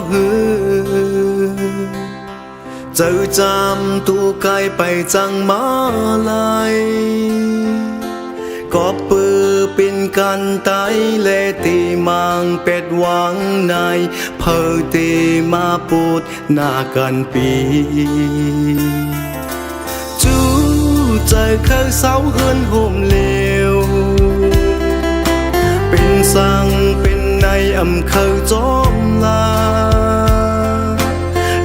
หือเจอจำตูไกลไปจังมาลายก็ปือเป็นกันไตเลตีมังเป็ดหวังในเพอตีมาปูดหน้ากันปีจูเจอเข้าเสาเฮือนห่มเลวเป็นสังเป็นในอำเขาจอมลา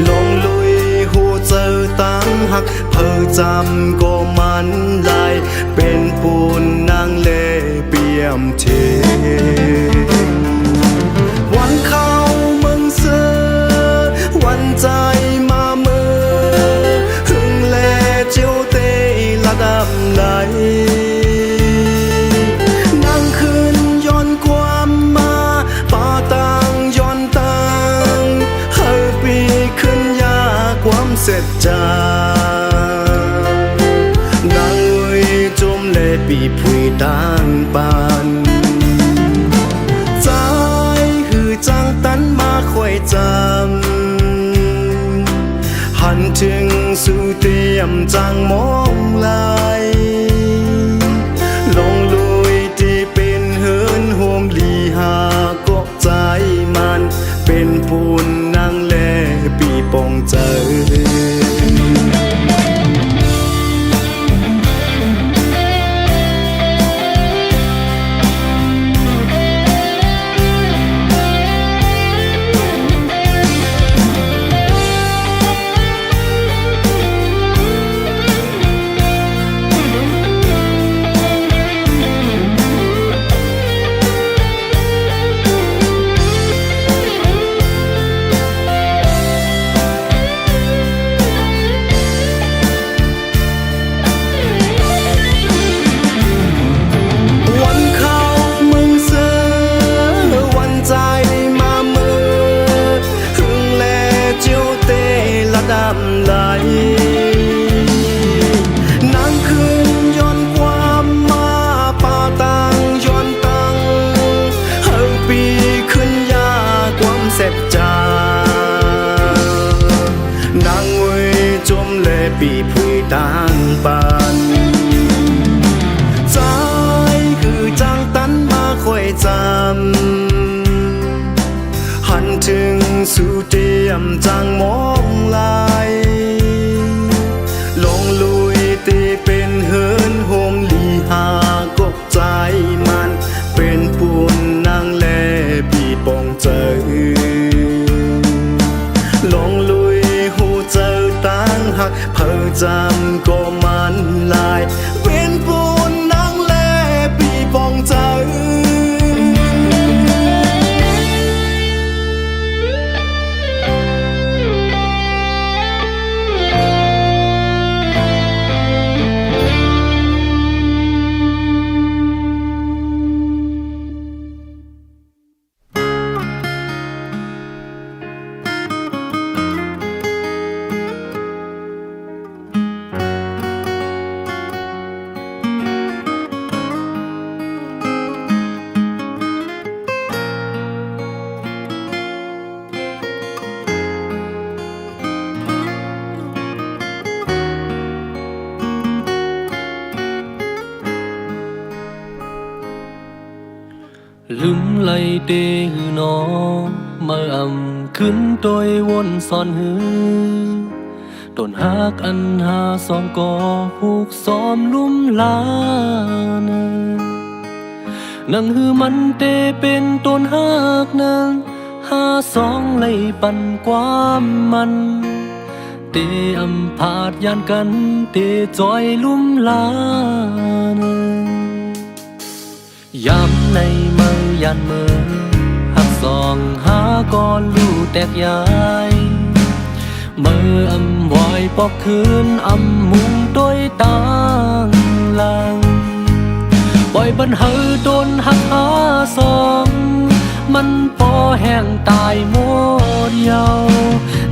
ลงลุยหัวเจอตั้งหักเพอจำก็มันลายเป็นปูนนางเล่เปี่ยมเทวันเข้าเมืองเสือวันใจมาเมื่อหึงแลเจียวเตละดำไหลนั่งคืนย้อนความมาป่าต่างย้อนต่างเฮาปีขึ้นยาความเสร็จจานางเอ้ยจมเล่ปีผุยต่างปานใจหือจังตันมาคอยจำหันถึงสู่เตียมจังมองลายลงลุยที่เป็นเหินห่วงลีหาก็ใจมันเป็นปูนนางแลปีปองเจอไหลนั่งคืนย้อนความมาป่าต่างย้อนตังเฮาปีขึ้นยาความเสพจานางเวยจมเล่ปีผุยต่างปานใจคือจังตันมาคอยจำหันถึงสู่เตียมจังมองลายลงลุยตีเป็นเหินโฮมลีหากบใจมันเป็นปูนนางแลปีปองเจอลงลุยหูเจอตั้งหักเพอจำก็มันลายเป็นปูนนางแลปีปองเจอลืมไหลเตหือนอมาขึ้นโดยวนซ่อนหือต้นหักอันหาสองกอผูกซ้อมลุ่มลานนังหือมันเตเป็นต้นหักนั้นหาสองไหลปั่นความมันเตพาดยานกันเตจอยลุ่มลานยามในมือยันมือหักสองหาก่อนลู่แตกยายมือวอยปอกคืนมุงโดยต่างลังปล่อยบันเฮอโดนหักหาสองมันพอแห้งตายหมดเยา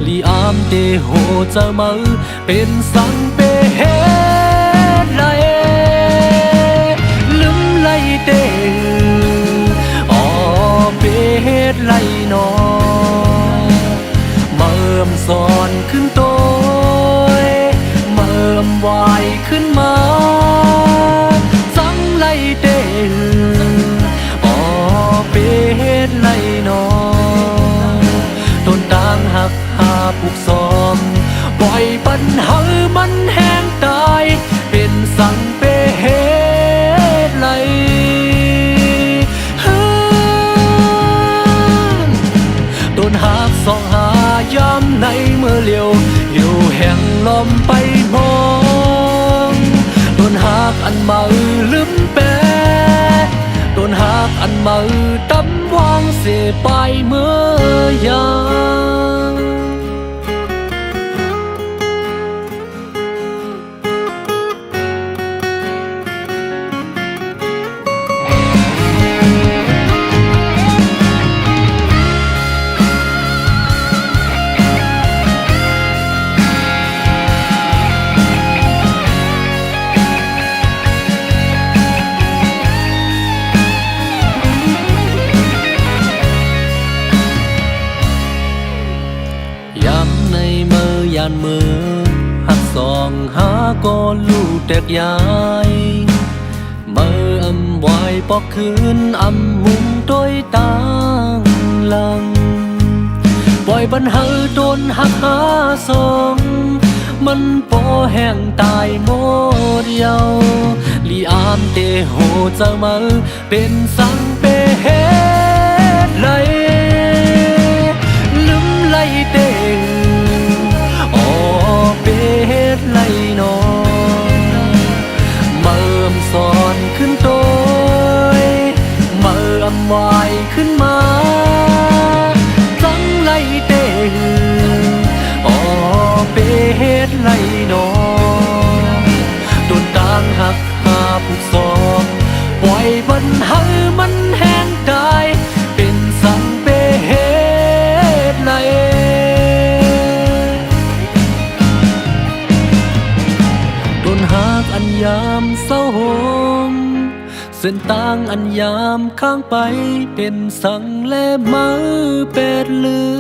ลีอามเตโหเจอมือเป็นสังเปเฮไรลืมไหลเตอ๋อเปเฮไรนอ มสอนขึ้นโตยเมื่อมวายขึ้นมาสังไลเตอ๋อเปเฮ็ดไลนอต้นต่างหักหาผูกซ้อมปล่อยปัญหามันแห้งตายเป็นสังเปเฮ็ดไลต้นหักสองหายามในเมื่อเลียวอยู่แห่งลมไปมองต้นหักอันมาลืมแปะต้นหักอันมาตำวางเสียไปเมื่อยามยานมือหักสองหาก็ลู่แตกยายเมื่ออำวายปอกคืนอำมุงโดยต่างหลังปล่อยปัญหาโดนหักหาสองมันปอแห้งตายหมดเยาลีอามเตโหเจ้ามือเป็นสังเปเฮ็ดไลลืมไลเตเฮ็ดไลนอเมื่อสอนขึ้นโตยเมื่อวายขึ้นมาสังไลเตอ๋อเปเฮ็ดไลนอต้นต่างหักหาผูกซ้อมปล่อยปัญหามันแห้งตายเป็นสังเปเฮ็ดไลต้นหักอันยามเศร้าโหมเส้นต่างอันยามข้างไปเป็นสังและมือเป็ดลือ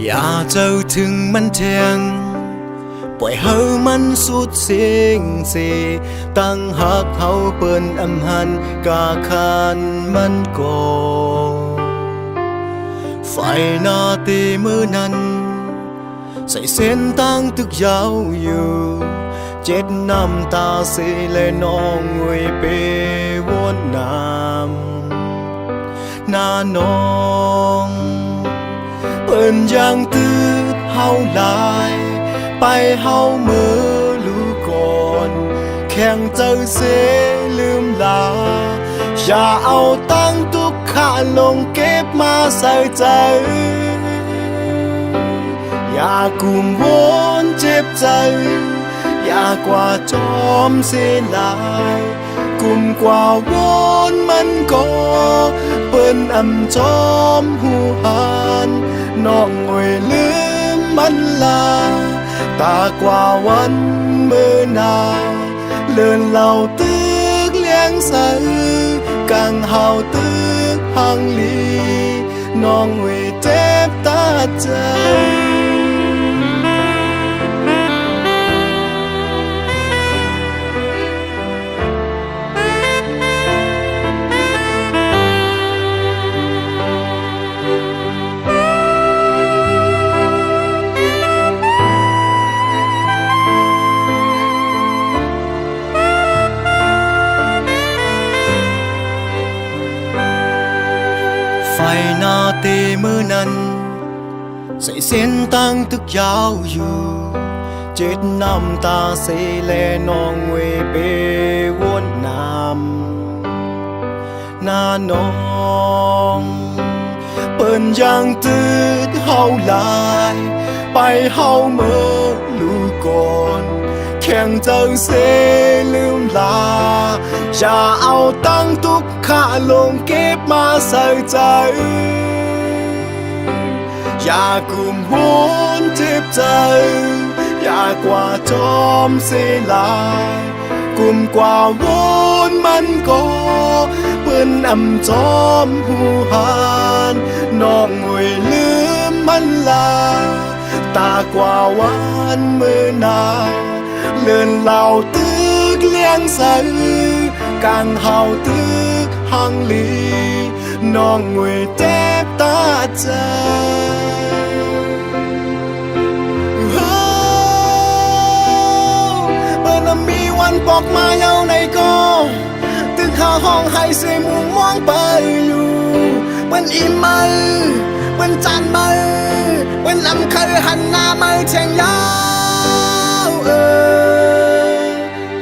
อย่าเจ้าถึงมันเทียงปล่อยเฮามันสุดเสียงเสตั้งหักเฮาเปิ้นอำหันกาคานมันก่อไฟหน้าตีมือนั้นใส่เส้นตั้งตึกยาวอยู่เจ็ดน้ำตาเสและน้องงวยเปวนน้ำหน้าน้องเปิ้นยังตืดเฮาหลายไปเฮามือลูกก่อนแข่งเจ้าเสลืมลาอย่าเอาตั้งทุกข้าลงเก็บมาใส่ใจอย่ากุมวนเจ็บใจอย่ากว่าจอมเสียลายกุมกว่าวนมันก็เปิ้นอำจอมหูหันน้องงวยลืมมันลาตากว่าวันเมื่อนาเลื่อนเหล่าตึกเลี้ยงใสกังเฮาตึกหังลีน้องงวยเจ็บตาใจ ไฟหน้าเตมือนั้นใส่เส้นตั้งตึกยาวอยู่ เจ็ดน้ำตาเสแลนองเวเปวนน้ำหน้าน้องเปิ้นยังตืดเฮาหลาย ไปเฮาเมื่อลูกก่อนแข่งเจอเสลืมลาอย่าเอาตั้งทุกข้าลงเก็บมาใส่ใจ อย่ากุมหุนเจ็บใจอย่ากว่าจอมเสียลายกุมกว่าวนมันก็เปิ้นอำจอมหูหานน้องงวยลืมมันลาตากว่าวันมือนาเลื่อนเหล่าตึกเลี้ยงใสกางเฮาตึกหังลีน้องงวยเจ็บตาใจมีวันปอกมาเยาในก็ตึกหาห้องให้เสมุมมองไปอยู่วันอิ่มมือวันจานมือวันลำเคยหันหน้ามือเชียงยาว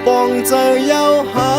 ปองเจอยาวหา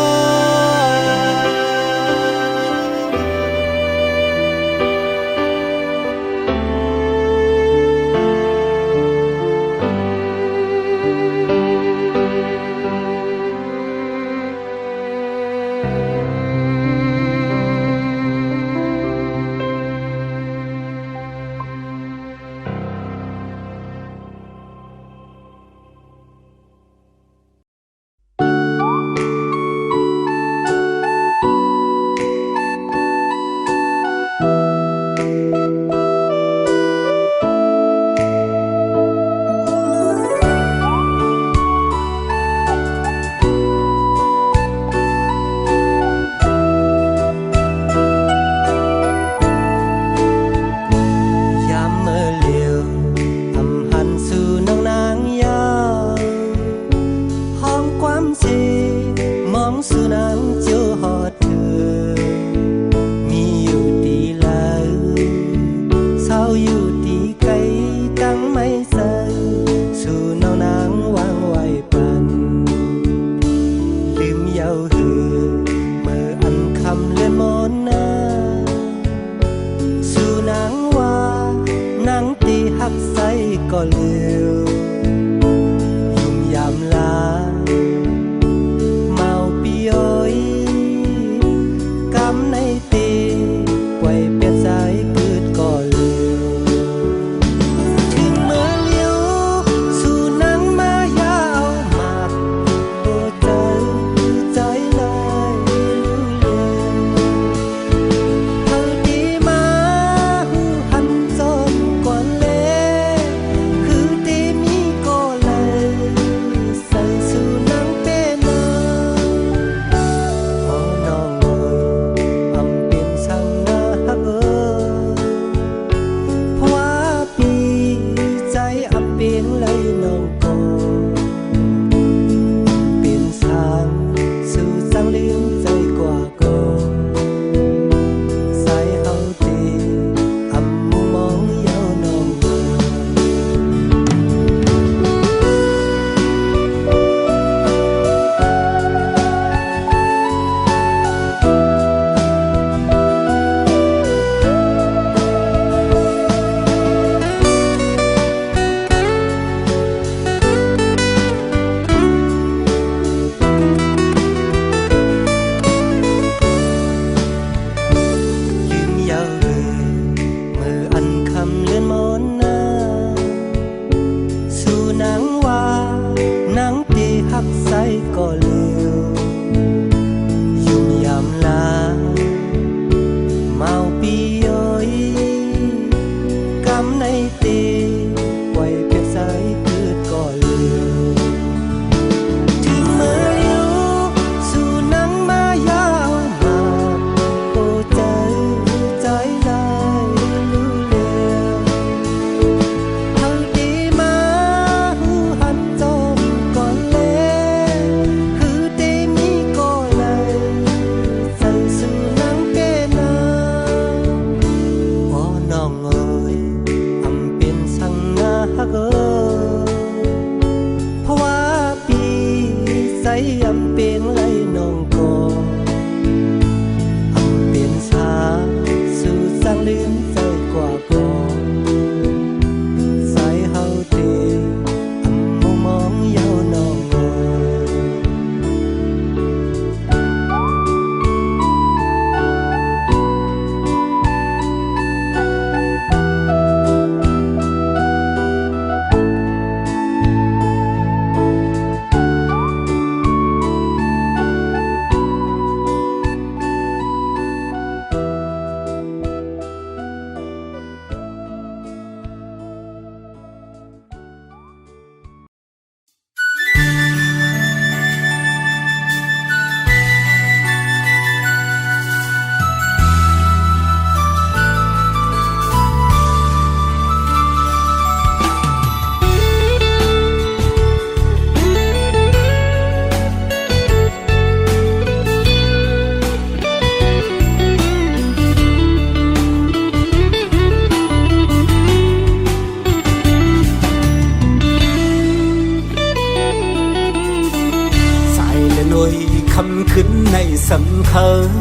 สังเคย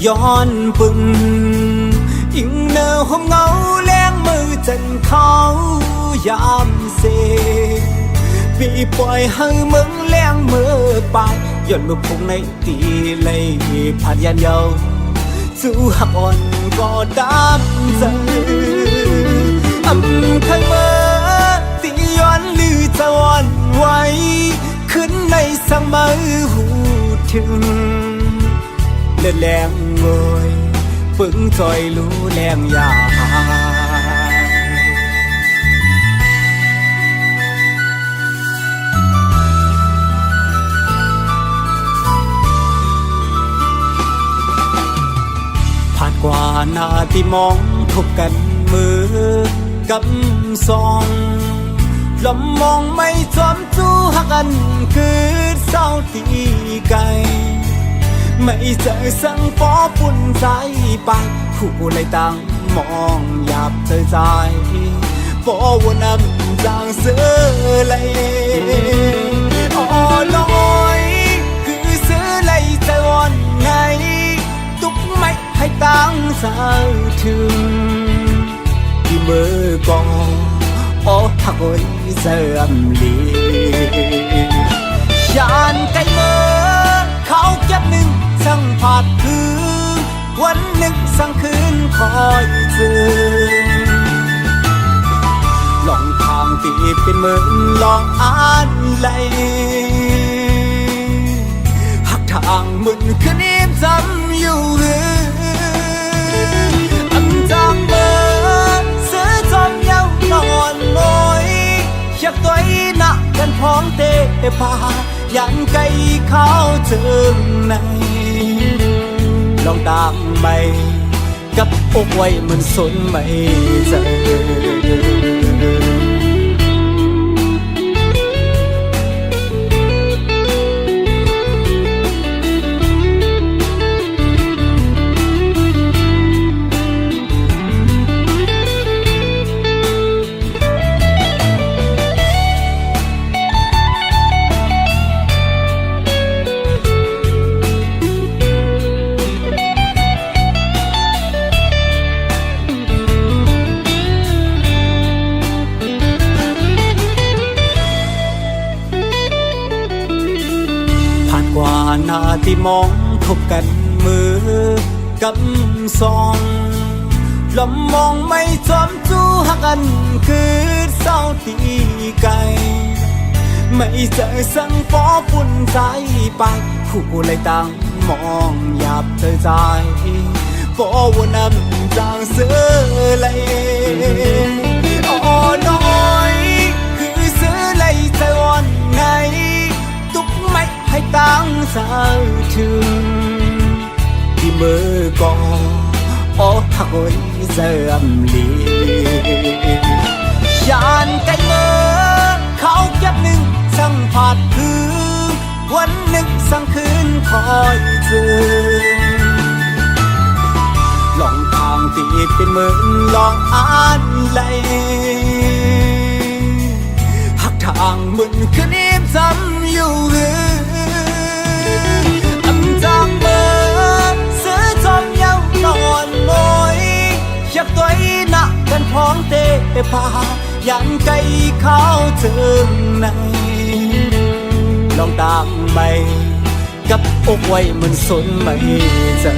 ย้อนปึงอิงเนอห้องเงาแรงมือจันเขายามเสปีปล่อยให้มึงแรงมือไปย้อนมือพงในตีเลยผ่านยันเยาสู้หักอ่อนก็ดำใจอำเคยเมื่อตีย้อนลือจะวันไว้ขึ้นในสังมือหูถึงเลือดแรงงอยปึงจอยรู้แรงยาผ่านกว่าหน้าที่มองพบกันมือกับสองลำมองไม่จอมจู้หักกันคือเศร้าตีไกลไม่เจอสังฟอปุ่นใจไปคู่เลยตั้งมองหยาบเธอใจฟอวนนำจางเสือเลยอ๋อลอยคือเสือเลยใจวันไงตุกไม่ให้ตั้งสาวถึงที่มือกองอ๋อหักไว้เสื่อมลียานไกลเมื่อเขาเก็บหนึ่งสั่งผาดคือวันหนึ่งสั่งคืนคอยเจอลองทางที่เป็นเหมือนลองอ่านไหลหักทางมึนคืนนี้จำอยู่อันจางเมื่อเสือจอมยาวนอนน้อยอยากตัวหนักกันพร้อมเตะพายันไกลเขาเจิงในลองตามไปกับอกไว้มันสนไม่เจอกว่าหน้าที่มองพบกันมือกับสองลำมองไม่จอมจู้หักกันคือเศร้าตีไกลไม่เจอสังฟอปุ่นใจไปคู่เลยตั้งมองหยาบเธอใจฟอวนนำจางเสือเลยอ๋อน้อยคือเสือเลยใจวันไงตุกไม่ให้ตั้งสาวถึงที่มือกองอ๋อหักไว้เสื่อมลียานไกลเมื่อเขาเก็บหนึ่งสั่งผาดคือวันหนึ่งสั่งคืนคอยเจอลองทางที่เป็นเหมือนลองอ่านไหลหักทางมึนคืนนี้จำอยู่อันจางเมื่อเสือจอมยาวนอนน้อยอยากตัวหนักกันพร้อมเตะพายันไกลเขาเจิงในลองตามไปกับอกไว้มันสนไม่เจอ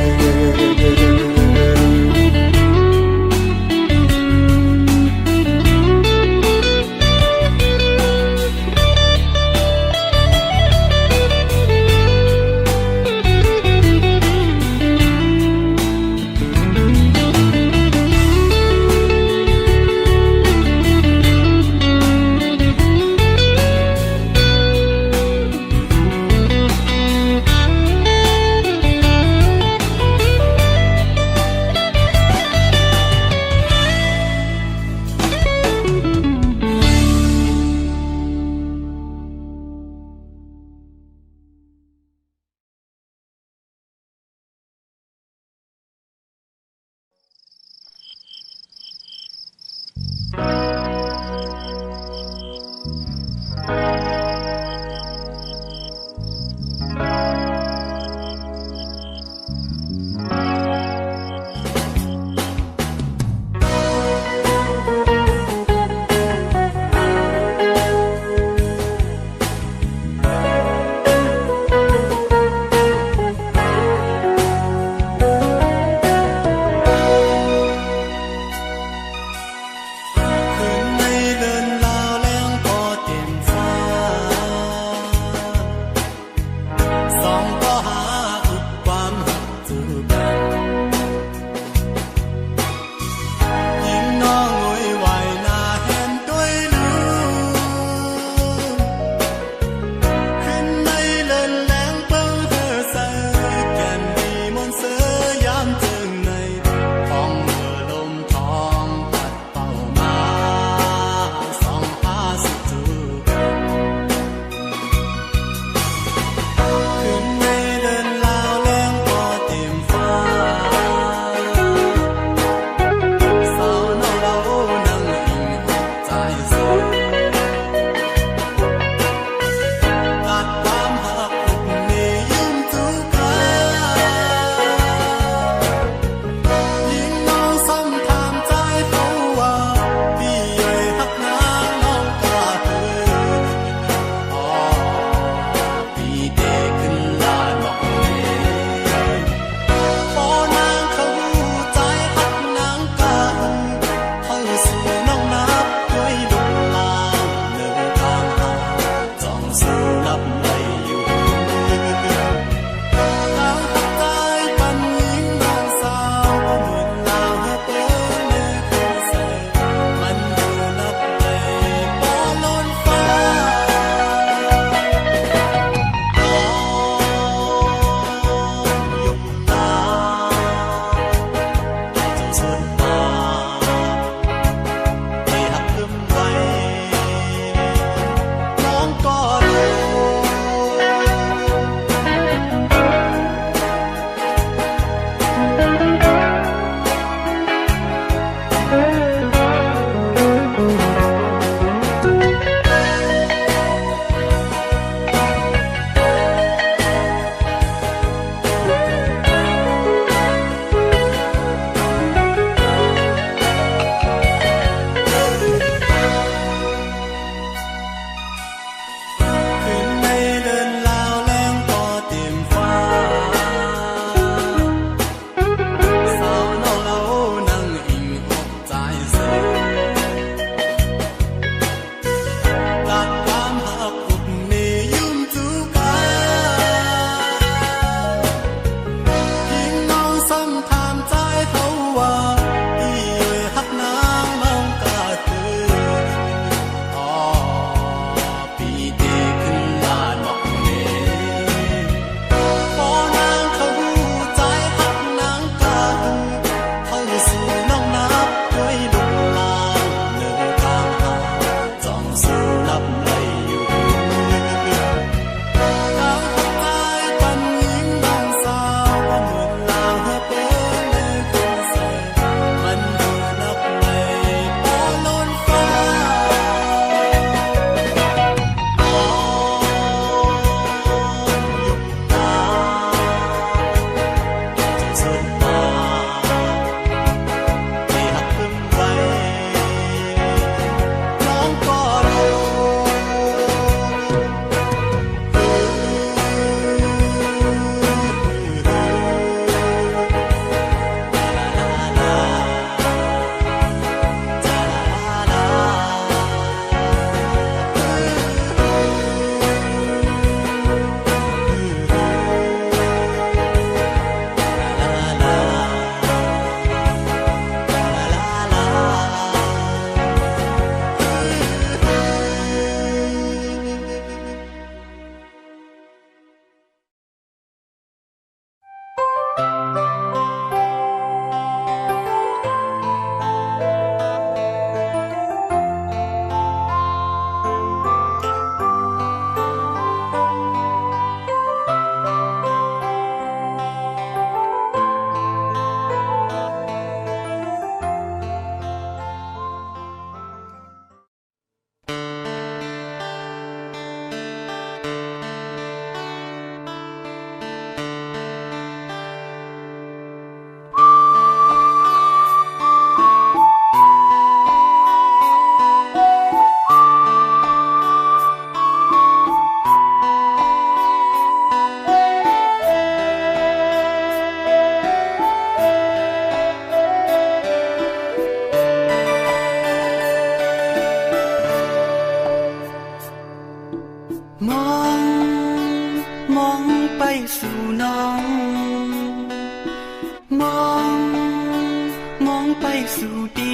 ดี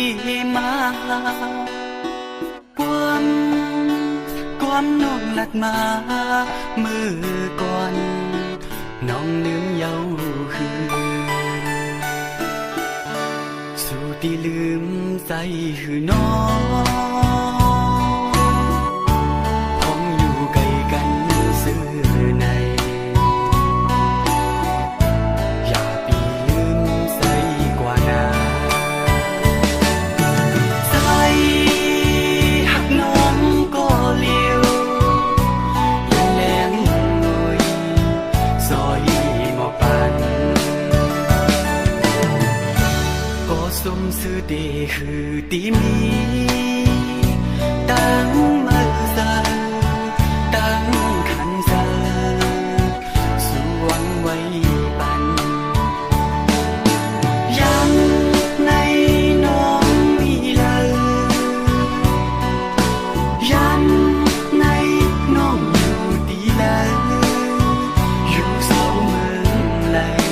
มาความน้องลัดมามือก่อนน้องลืมเยาคือสู่ที่ลืมใจหือน้องผมอยู่ไกลกันซื่อในอย่าปีลืมใส่กว่านาใจหักน้องก็เลี้ยวแรงหน่อยซอยหมอปันก็สมซื่อเดคือตีมีตั้งมือซาตั้งขันซาสวงไว้ปันยังในน้องมีเลยยังในน้องอยู่ดีเลยอยู่เสาเมืองเลย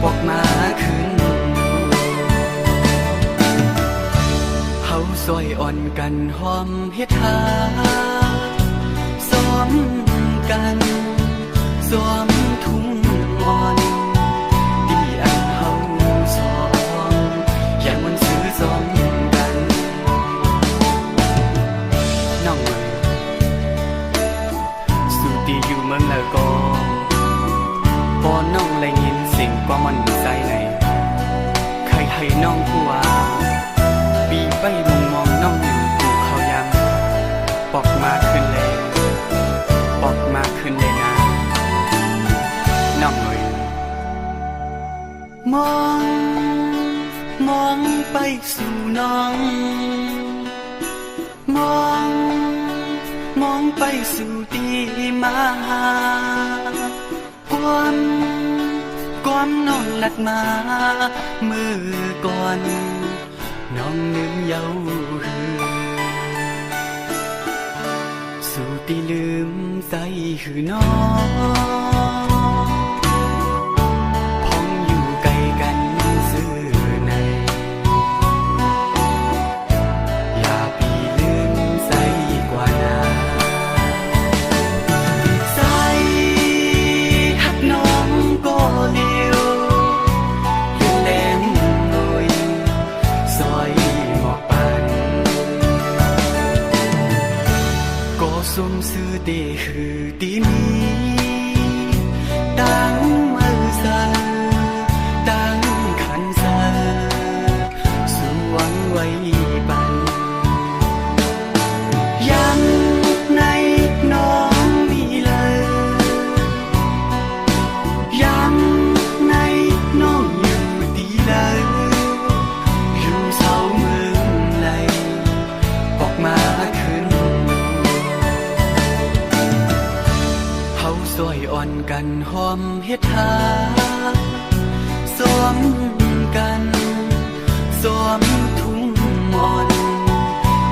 บอกมาขึ้นเฮาซอยอ่อนกันหอมเฮ็ดหาซ้อมกันซ้อมทุ่งอ่อนดีอันเฮาสองอย่ามันซื้อซ้อมกันน้องเอ๋ยสุดีอยู่เมืองแล้วก็พอน้องเลยยินสิ่งความมันใจในใครให้น้องผู้ว่าปีไปมองน้องอยู่กูเขายังปอกมาขึ้นเลยปอกมาขึ้นเลยนะน้องเอ๋ยมองไปสู่น้องมองไปสู่ดีมาความน้องลัดมามือก่อนน้องลืมเยาหือสู่ที่ลืมใจหือน้องพองอยู่ไกลกันซื่อในอย่าปีลืมใจกว่านาใจหักน้องก็เลี้ยวแรงหน่อยซอยหมอปันก็สมซื่อเดคือดีมีตั้งมือซาตั้งขันซาสวงไว้ปันยังในน้องมีเลยยังในน้องอยู่ดีเลยอยู่เสาเมืองเลยบอกมาขึ้นเฮาซอยอ่อนกันหอมเฮ็ดหาซ้อมกันซ้อมทุ่งอ่อน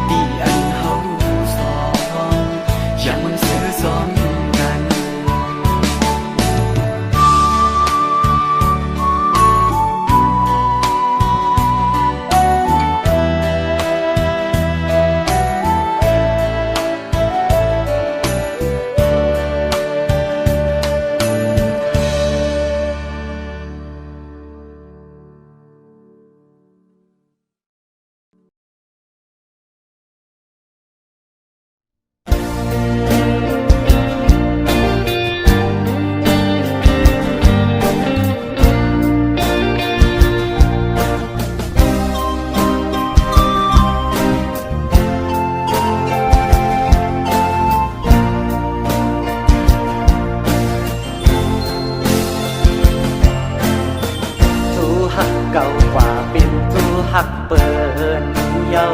ดีอันเฮาสองอย่ามันซื้อซ้อมกัน หักเปิดเยา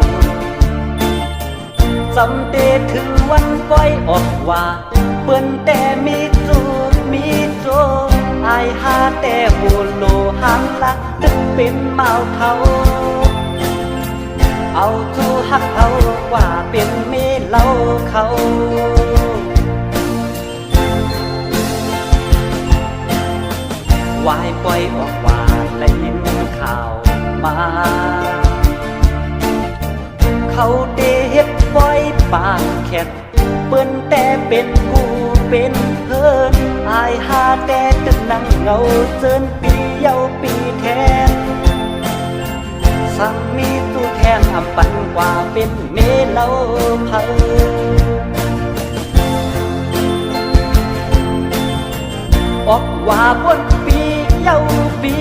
จำเตถึงวันปล่อยออกว่าเปิ้นแต่มีจูมีโจอายหาแต่หูโลหันละนึกเป็นเมาเทาเอาจูหักเขากว่าเป็นเมีเล่าเขาวายปล่อยออกว่าและยินข่าวมา เขาเดเฮ็ดไว้ปากแขกเปิ้นแต่เป็นกูเป็นเพิ่นอายหาแต่ตึกนั่งเงาเจินปีเยาปีแทนสั่งมีตู้แทนอำปันกว่าเป็นเมเล่าเผาออกว่าบนปีเยาปี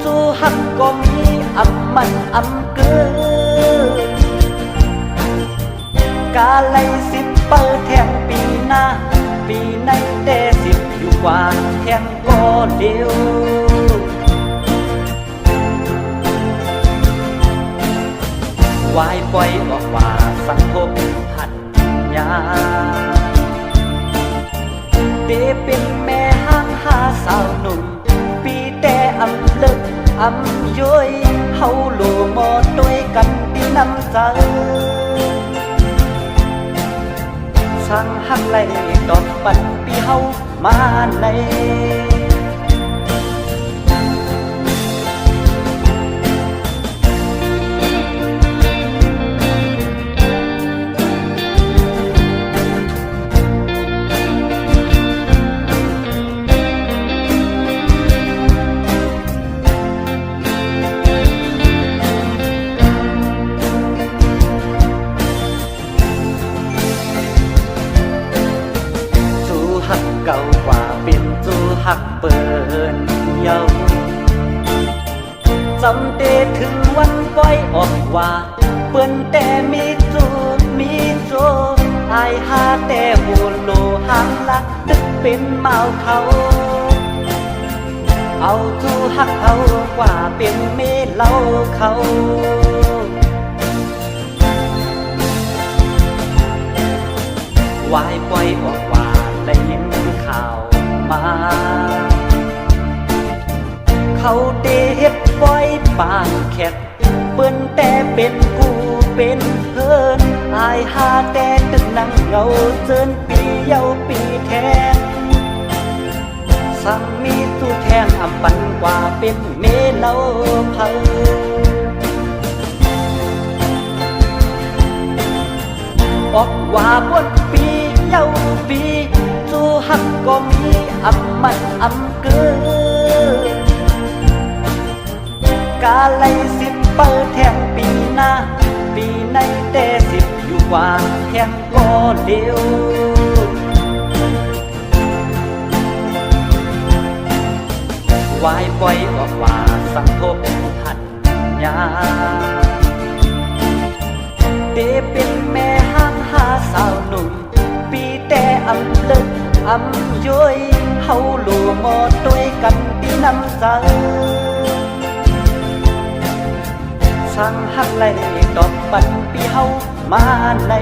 สู้หักก็มีอำมันอำเกินกาไลสิบเปิดแทงปีหน้าปีในแต่สิบอยู่กว่าแทงก็เดียววายปล่อยออกว่าสังคมหันยาเดเป็นแม่ห้างหาสาวหนุ่มปีแต่อำเลิกอำย้อยเฮาโลมอด้วยกันที่น้ำใจช่างหักไหลดอกปันปีเฮามาในเก่ากว่าเป็นจูหักเปินเยาจำเดถึงวันก้อยออกว่าเปิ้นแต่มีจูมีโจอายหาแต่หูโลหางลักตึกเป็นเมาเขาเอาจูหักเขากว่าเป็นเมเล่าเขาวายปล่อยออกว่าได้ยินข่าวมาเขาเดเฮ็ดไว้ปานแขกเปิ้นแต่เป็นกูเป็นเพิ่นอายหาแต่ตึกนั่งเงาเจินปีเยาปีแทนสั่งมีตู้แทนอำปันกว่าเป็นเมเล่าเผาออกว่าบนปีเยาปีสู้หักก็มีอำมันอำเกินกาไลสิบเปิดแทงปีหน้าปีในแต่สิบอยู่กว่าแทงก็เดียววายปล่อยออกว่าสังคมหันยาเดเป็นแม่ห้างหาสาวหนุ่มปีแต่อำเลิกอำย้อยเฮาโลมอด้วยกันที่น้ำใจช่างหักไหลดอกปันปีเฮามาใน